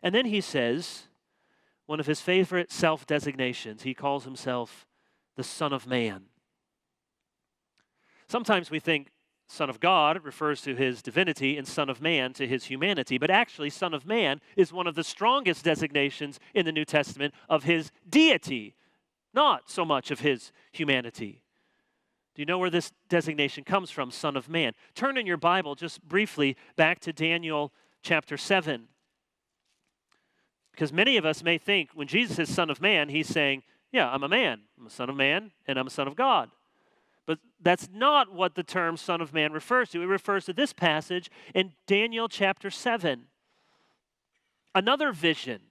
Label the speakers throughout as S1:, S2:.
S1: And then he says, one of his favorite self-designations, he calls himself the Son of Man. Sometimes we think Son of God refers to his divinity and Son of Man to his humanity, but actually Son of Man is one of the strongest designations in the New Testament of his deity, not so much of his humanity. Do you know where this designation comes from, Son of Man? Turn in your Bible just briefly back to Daniel chapter 7. Because many of us may think when Jesus is Son of Man, he's saying, yeah, I'm a man. I'm a Son of Man, and I'm a Son of God. But that's not what the term Son of Man refers to. It refers to this passage in Daniel chapter 7. Another vision.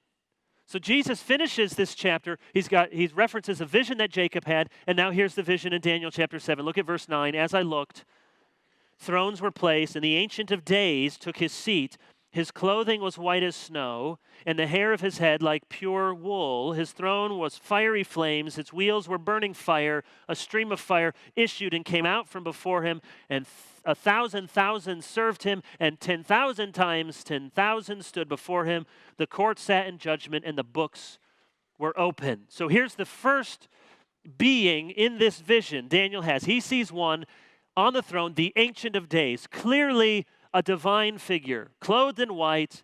S1: So Jesus finishes this chapter. He references a vision that Jacob had, and now here's the vision in Daniel chapter 7. Look at verse 9. As I looked, thrones were placed, and the Ancient of Days took his seat. His clothing was white as snow, and the hair of his head like pure wool. His throne was fiery flames. Its wheels were burning fire. A stream of fire issued and came out from before him, and 1,000,000 served him, and 10,000 times 10,000 stood before him. The court sat in judgment, and the books were open. So here's the first being in this vision Daniel has. He sees one on the throne, the Ancient of Days, clearly a divine figure, clothed in white,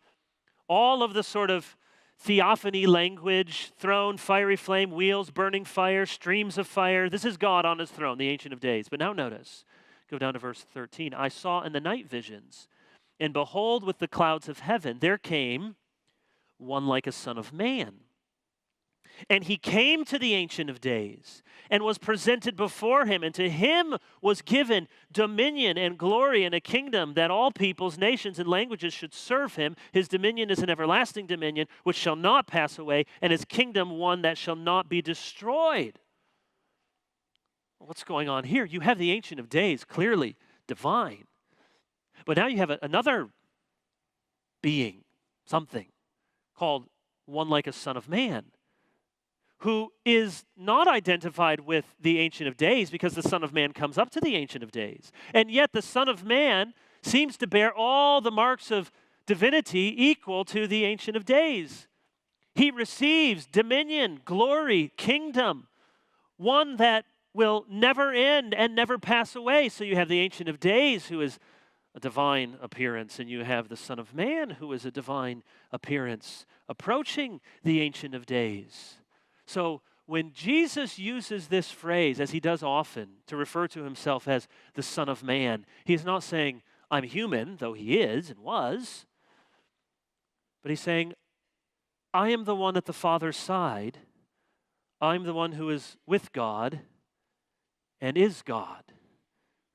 S1: all of the sort of theophany language, throne, fiery flame, wheels, burning fire, streams of fire. This is God on his throne, the Ancient of Days. But now notice, go down to verse 13. I saw in the night visions, and behold, with the clouds of heaven, there came one like a son of man. And he came to the Ancient of Days and was presented before him. And to him was given dominion and glory and a kingdom that all peoples, nations, and languages should serve him. His dominion is an everlasting dominion which shall not pass away, and his kingdom one that shall not be destroyed. What's going on here? You have the Ancient of Days, clearly divine. But now you have another being, something, called one like a son of man, who is not identified with the Ancient of Days because the Son of Man comes up to the Ancient of Days. And yet the Son of Man seems to bear all the marks of divinity equal to the Ancient of Days. He receives dominion, glory, kingdom, one that will never end and never pass away. So you have the Ancient of Days, who is a divine appearance, and you have the Son of Man, who is a divine appearance, approaching the Ancient of Days. So when Jesus uses this phrase, as he does often, to refer to himself as the Son of Man, he's not saying, I'm human, though he is and was, but he's saying, I am the one at the Father's side. I'm the one who is with God and is God,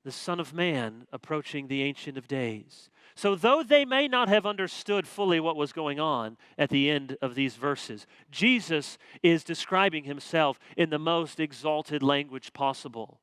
S1: the Son of Man approaching the Ancient of Days. So though they may not have understood fully what was going on at the end of these verses, Jesus is describing himself in the most exalted language possible.